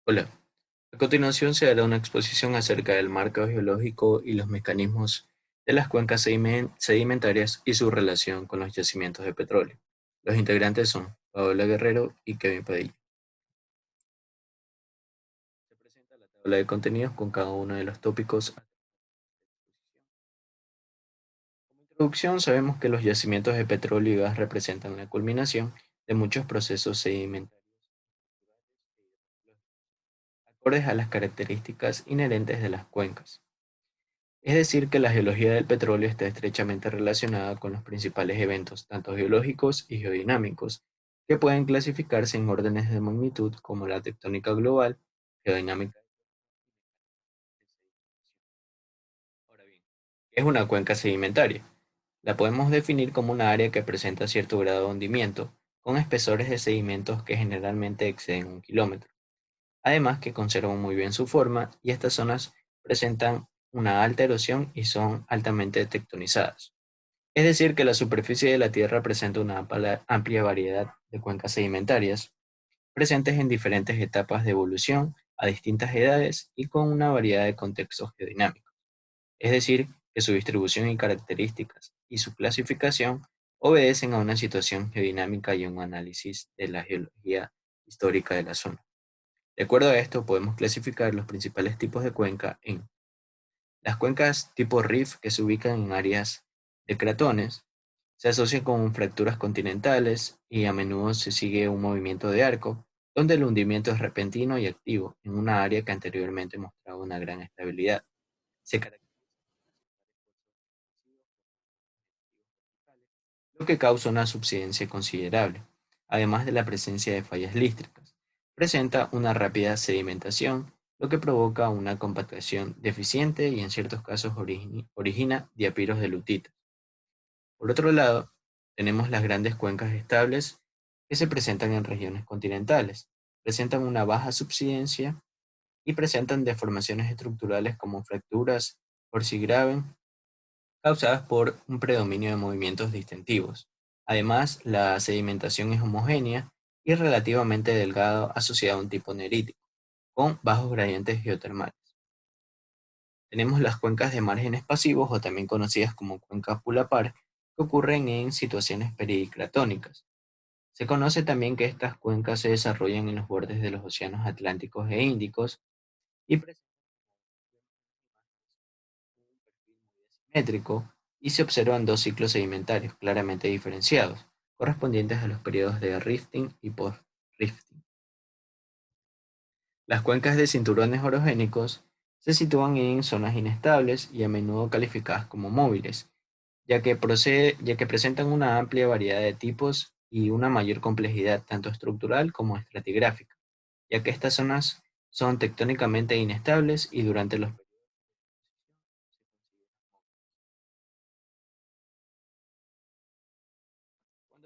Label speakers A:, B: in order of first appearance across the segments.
A: Hola, a continuación se hará una exposición acerca del marco geológico y los mecanismos de las cuencas sedimentarias y su relación con los yacimientos de petróleo. Los integrantes son Paola Guerrero y Kevin Padilla. Se presenta la tabla de contenidos con cada uno de los tópicos. Como introducción, sabemos que los yacimientos de petróleo y gas representan la culminación de muchos procesos sedimentarios acordes a las características inherentes de las cuencas. Es decir, que la geología del petróleo está estrechamente relacionada con los principales eventos, tanto geológicos y geodinámicos, que pueden clasificarse en órdenes de magnitud como la tectónica global, geodinámica. Ahora bien, ¿qué es una cuenca sedimentaria? La podemos definir como una área que presenta cierto grado de hundimiento, con espesores de sedimentos que generalmente exceden 1 kilómetro. Además que conservan muy bien su forma y estas zonas presentan una alta erosión y son altamente tectonizadas. Es decir, que la superficie de la Tierra presenta una amplia variedad de cuencas sedimentarias, presentes en diferentes etapas de evolución, a distintas edades y con una variedad de contextos geodinámicos. Es decir, que su distribución y características y su clasificación obedecen a una situación geodinámica y un análisis de la geología histórica de la zona. De acuerdo a esto, podemos clasificar los principales tipos de cuenca en las cuencas tipo rift, que se ubican en áreas de cratones. Se asocian con fracturas continentales y a menudo se sigue un movimiento de arco, donde el hundimiento es repentino y activo en una área que anteriormente mostraba una gran estabilidad. Se caracteriza lo que causa una subsidencia considerable, además de la presencia de fallas lístricas. Presenta una rápida sedimentación, lo que provoca una compactación deficiente y en ciertos casos origina diapiros de lutita. Por otro lado, tenemos las grandes cuencas estables que se presentan en regiones continentales. Presentan una baja subsidencia y presentan deformaciones estructurales como fracturas graben causadas por un predominio de movimientos distintivos. Además, la sedimentación es homogénea y relativamente delgada asociada a un tipo nerítico, con bajos gradientes geotermales. Tenemos las cuencas de márgenes pasivos o también conocidas como cuencas pulapar, que ocurren en situaciones pericratónicas. Se conoce también que estas cuencas se desarrollan en los bordes de los océanos Atlánticos e Índicos y presentan un perfil muy asimétrico y se observan dos ciclos sedimentarios claramente diferenciados, correspondientes a los periodos de rifting y post-rifting. Las cuencas de cinturones orogénicos se sitúan en zonas inestables y a menudo calificadas como móviles, ya que presentan una amplia variedad de tipos y una mayor complejidad tanto estructural como estratigráfica, ya que estas zonas son tectónicamente inestables y durante los periodos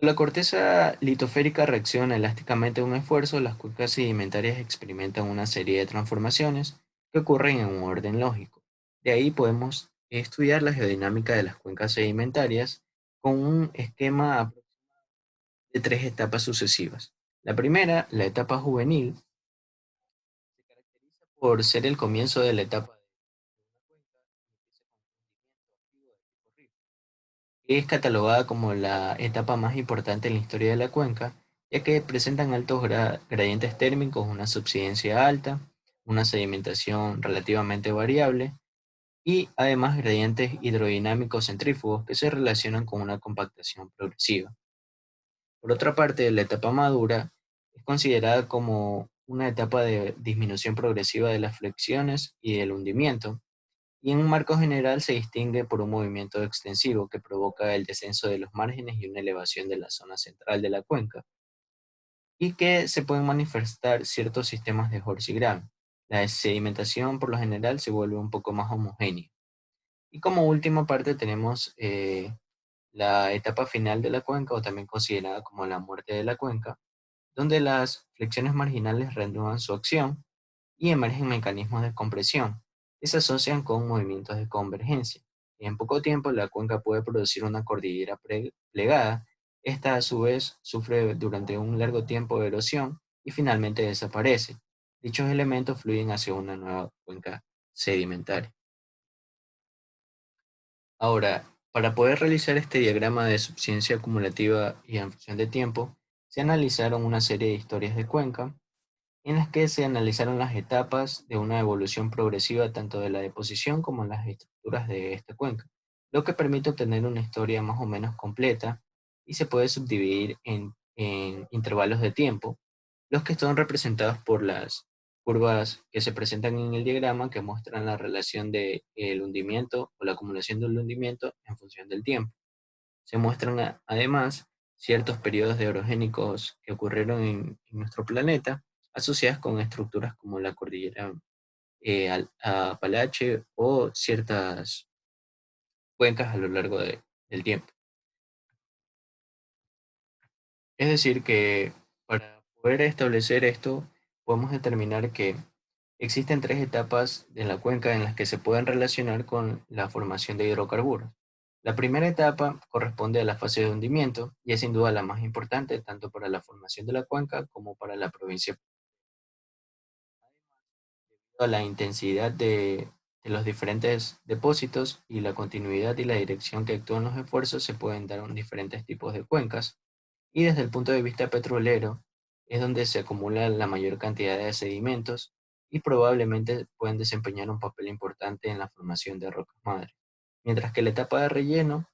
A: cuando la corteza litosférica reacciona elásticamente a un esfuerzo, las cuencas sedimentarias experimentan una serie de transformaciones que ocurren en un orden lógico. De ahí podemos estudiar la geodinámica de las cuencas sedimentarias con un esquema de tres etapas sucesivas. La primera, la etapa juvenil, se caracteriza por ser el comienzo de la etapa de una cuenca y empieza con un hundimiento activo de tipo rift. Es catalogada como la etapa más importante en la historia de la cuenca, ya que presentan altos gradientes térmicos, una subsidencia alta, una sedimentación relativamente variable y además gradientes hidrodinámicos centrífugos que se relacionan con una compactación progresiva. Por otra parte, la etapa madura es considerada como una etapa de disminución progresiva de las flexiones y del hundimiento, y en un marco general se distingue por un movimiento extensivo que provoca el descenso de los márgenes y una elevación de la zona central de la cuenca, y que se pueden manifestar ciertos sistemas de Horsey-Graham. La sedimentación por lo general se vuelve un poco más homogénea. Y como última parte tenemos la etapa final de la cuenca, o también considerada como la muerte de la cuenca, donde las flexiones marginales reanudan su acción y emergen mecanismos de compresión que se asocian con movimientos de convergencia. Y en poco tiempo la cuenca puede producir una cordillera plegada. Esta a su vez sufre durante un largo tiempo de erosión y finalmente desaparece. dichos elementos fluyen hacia una nueva cuenca sedimentaria. Ahora, para poder realizar este diagrama de suficiencia acumulativa y en función de tiempo, se analizaron una serie de historias de cuenca en las que se analizaron las etapas de una evolución progresiva tanto de la deposición como las estructuras de esta cuenca, lo que permite obtener una historia más o menos completa y se puede subdividir en intervalos de tiempo, los que son representados por las curvas que se presentan en el diagrama que muestran la relación del hundimiento o la acumulación del hundimiento en función del tiempo. Se muestran además ciertos periodos de orogénicos que ocurrieron en nuestro planeta, asociadas con estructuras como la cordillera Apalache o ciertas cuencas a lo largo del tiempo. Es decir, que para poder establecer esto, podemos determinar que existen tres etapas en la cuenca en las que se pueden relacionar con la formación de hidrocarburos. La primera etapa corresponde a la fase de hundimiento y es sin duda la más importante tanto para la formación de la cuenca como para la provincia. A la intensidad de los diferentes depósitos y la continuidad y la dirección que actúan los esfuerzos se pueden dar en diferentes tipos de cuencas. Y desde el punto de vista petrolero, es donde se acumula la mayor cantidad de sedimentos y probablemente pueden desempeñar un papel importante en la formación de rocas madre. Mientras que la etapa de relleno,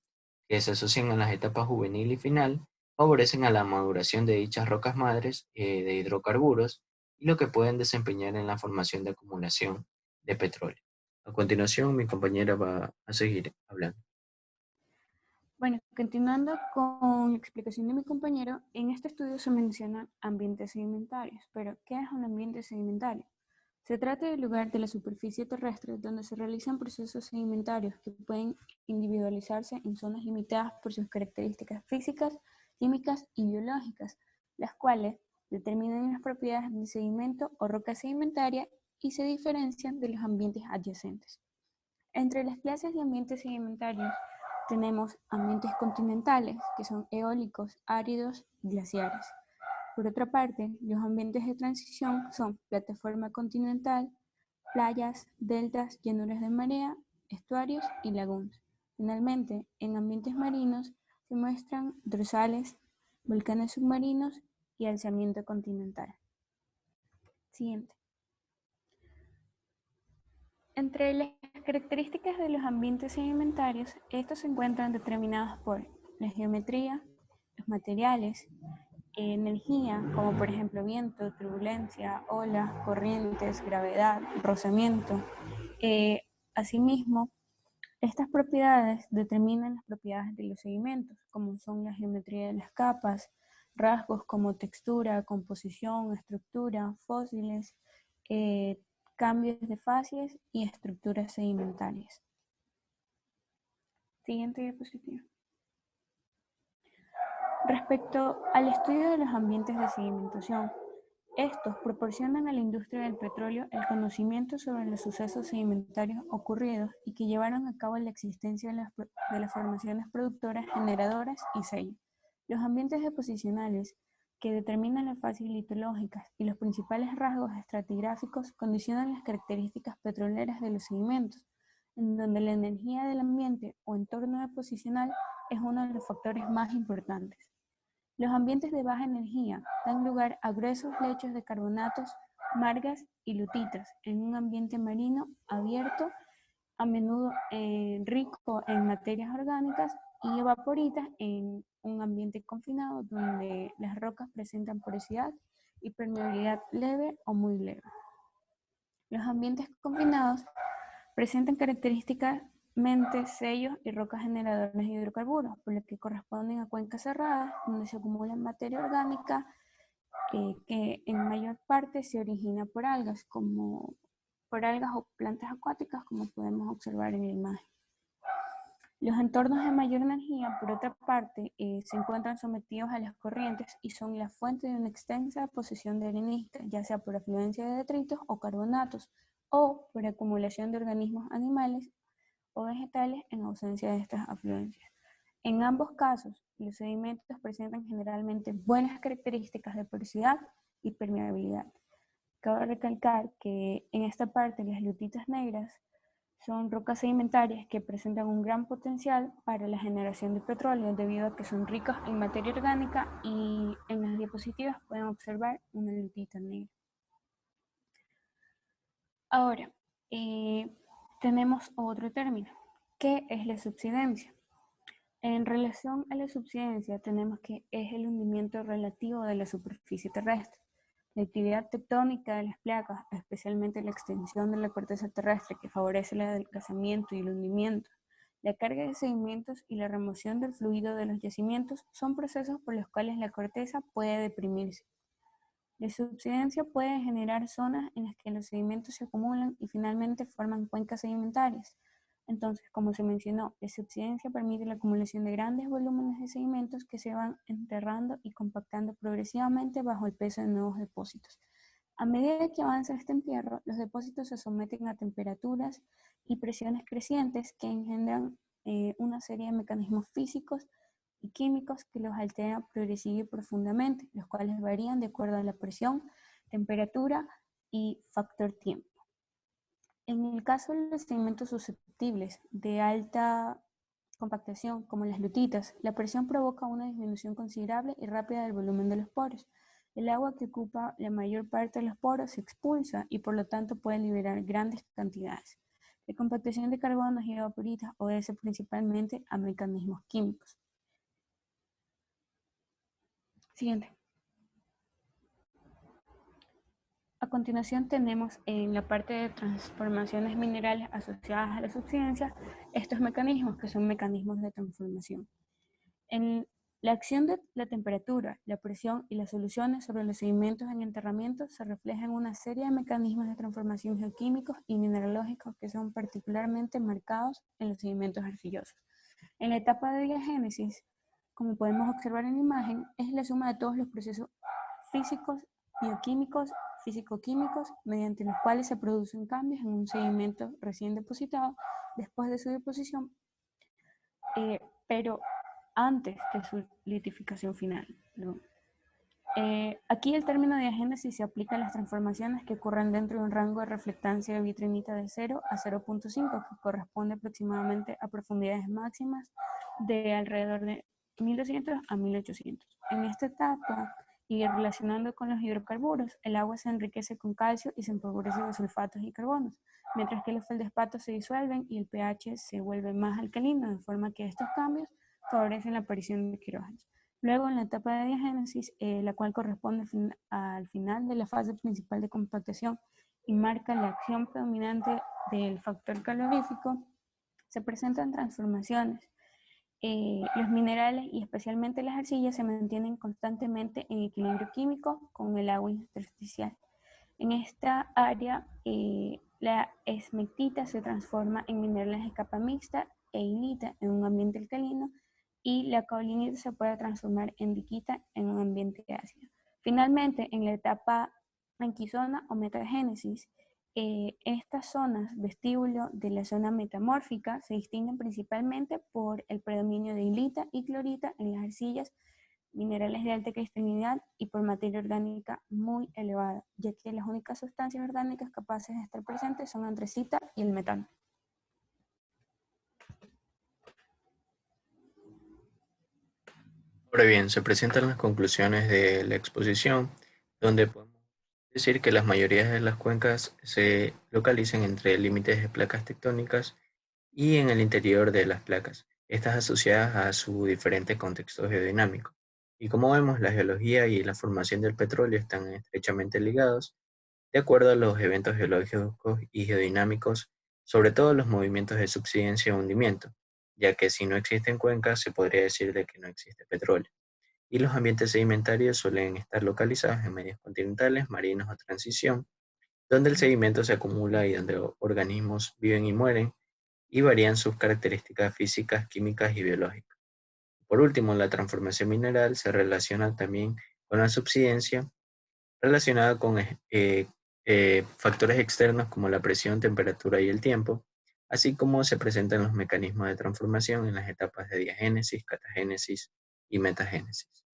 A: que se asocian a las etapas juvenil y final, favorecen a la maduración de dichas rocas madres de hidrocarburos y lo que pueden desempeñar en la formación de acumulación de petróleo. A continuación, mi compañera va a seguir hablando.
B: Bueno, continuando con la explicación de mi compañero, en este estudio se mencionan ambientes sedimentarios, pero ¿qué es un ambiente sedimentario? Se trata del lugar de la superficie terrestre donde se realizan procesos sedimentarios que pueden individualizarse en zonas limitadas por sus características físicas, químicas y biológicas, las cuales determinan las propiedades del sedimento o roca sedimentaria y se diferencian de los ambientes adyacentes. Entre las clases de ambientes sedimentarios tenemos ambientes continentales, que son eólicos, áridos, glaciares. Por otra parte, los ambientes de transición son plataforma continental, playas, deltas, llanuras de marea, estuarios y lagunas. Finalmente, en ambientes marinos se muestran dorsales, volcanes submarinos y alzamiento continental. Siguiente. Entre las características de los ambientes sedimentarios, estos se encuentran determinados por la geometría, los materiales, energía, como por ejemplo viento, turbulencia, olas, corrientes, gravedad, rozamiento. Asimismo, estas propiedades determinan las propiedades de los sedimentos, como son la geometría de las capas, rasgos como textura, composición, estructura, fósiles, eh, cambios de fases y estructuras sedimentarias. Siguiente diapositiva. Respecto al estudio de los ambientes de sedimentación, estos proporcionan a la industria del petróleo el conocimiento sobre los sucesos sedimentarios ocurridos y que llevaron a cabo la existencia de las formaciones productoras, generadoras y sellos. Los ambientes deposicionales, que determinan las fases litológicas y los principales rasgos estratigráficos, condicionan las características petroleras de los sedimentos, en donde la energía del ambiente o entorno deposicional es uno de los factores más importantes. Los ambientes de baja energía dan lugar a gruesos lechos de carbonatos, margas y lutitas en un ambiente marino abierto, a menudo rico en materias orgánicas, y evaporitas en un ambiente confinado donde las rocas presentan porosidad y permeabilidad leve o muy leve. Los ambientes confinados presentan característicamente sellos y rocas generadoras de hidrocarburos, por lo que corresponden a cuencas cerradas, donde se acumula materia orgánica que en mayor parte se origina por algas, por algas o plantas acuáticas, como podemos observar en la imagen. Los entornos de mayor energía, por otra parte, se encuentran sometidos a las corrientes y son la fuente de una extensa posesión de arenisca, ya sea por afluencia de detritos o carbonatos, o por acumulación de organismos animales o vegetales en ausencia de estas afluencias. En ambos casos, los sedimentos presentan generalmente buenas características de porosidad y permeabilidad, cabe recalcar que en esta parte las lutitas negras son rocas sedimentarias que presentan un gran potencial para la generación de petróleo debido a que son ricas en materia orgánica y en las diapositivas pueden observar una lutita negra. Ahora, tenemos otro término, que es la subsidencia. En relación a la subsidencia, tenemos que es el hundimiento relativo de la superficie terrestre. La actividad tectónica de las placas, especialmente la extensión de la corteza terrestre que favorece el adelgazamiento y el hundimiento, la carga de sedimentos y la remoción del fluido de los yacimientos son procesos por los cuales la corteza puede deprimirse. La subsidencia puede generar zonas en las que los sedimentos se acumulan y finalmente forman cuencas sedimentarias. Entonces, como se mencionó, la subsidencia permite la acumulación de grandes volúmenes de sedimentos que se van enterrando y compactando progresivamente bajo el peso de nuevos depósitos. A medida que avanza este entierro, los depósitos se someten a temperaturas y presiones crecientes que engendran una serie de mecanismos físicos y químicos que los alteran progresiva y profundamente, los cuales varían de acuerdo a la presión, temperatura y factor tiempo. En el caso de los sedimentos susceptibles de alta compactación, como las lutitas, la presión provoca una disminución considerable y rápida del volumen de los poros. El agua que ocupa la mayor parte de los poros se expulsa y por lo tanto puede liberar grandes cantidades. La compactación de carbonos y evaporitas obedece principalmente a mecanismos químicos. Siguiente. A continuación tenemos en la parte de transformaciones minerales asociadas a la subsidencia estos mecanismos que son mecanismos de transformación. En la acción de la temperatura, la presión y las soluciones sobre los sedimentos en enterramiento se reflejan una serie de mecanismos de transformación geoquímicos y mineralógicos que son particularmente marcados en los sedimentos arcillosos. En la etapa de diagénesis, como podemos observar en la imagen, es la suma de todos los procesos físicos, bioquímicos, físico-químicos, mediante los cuales se producen cambios en un sedimento recién depositado después de su deposición, pero antes de su litificación final. Aquí el término de diagénesis se aplica a las transformaciones que ocurren dentro de un rango de reflectancia de vitrinita de 0 a 0.5, que corresponde aproximadamente a profundidades máximas de alrededor de 1200 a 1800. En esta etapa, y relacionando con los hidrocarburos, el agua se enriquece con calcio y se empobrece de sulfatos y carbonos, mientras que los feldespatos se disuelven y el pH se vuelve más alcalino, de forma que estos cambios favorecen la aparición de quirógenos. Luego, en la etapa de diagénesis, la cual corresponde al final de la fase principal de compactación y marca la acción predominante del factor calorífico, se presentan transformaciones. Los minerales y especialmente las arcillas se mantienen constantemente en equilibrio químico con el agua intersticial. En esta área, la esmectita se transforma en minerales de capa mixta e hilita en un ambiente alcalino y la caolinita se puede transformar en diquita en un ambiente ácido. Finalmente, en la etapa anquisona o metagénesis, estas zonas vestíbulo de la zona metamórfica se distinguen principalmente por el predominio de hilita y clorita en las arcillas, minerales de alta cristalinidad y por materia orgánica muy elevada, ya que las únicas sustancias orgánicas capaces de estar presentes son anthracita y el metano.
A: Ahora bien, se presentan las conclusiones de la exposición, donde podemos decir que las mayorías de las cuencas se localizan entre límites de placas tectónicas y en el interior de las placas, estas asociadas a su diferente contexto geodinámico. Y como vemos, la geología y la formación del petróleo están estrechamente ligados de acuerdo a los eventos geológicos y geodinámicos, sobre todo los movimientos de subsidencia o hundimiento, ya que si no existen cuencas se podría decir de que no existe petróleo. Y los ambientes sedimentarios suelen estar localizados en medios continentales, marinos o transición, donde el sedimento se acumula y donde organismos viven y mueren y varían sus características físicas, químicas y biológicas. Por último, la transformación mineral se relaciona también con la subsidencia, relacionada con factores externos como la presión, temperatura y el tiempo, así como se presentan los mecanismos de transformación en las etapas de diagénesis, catagénesis y metagénesis.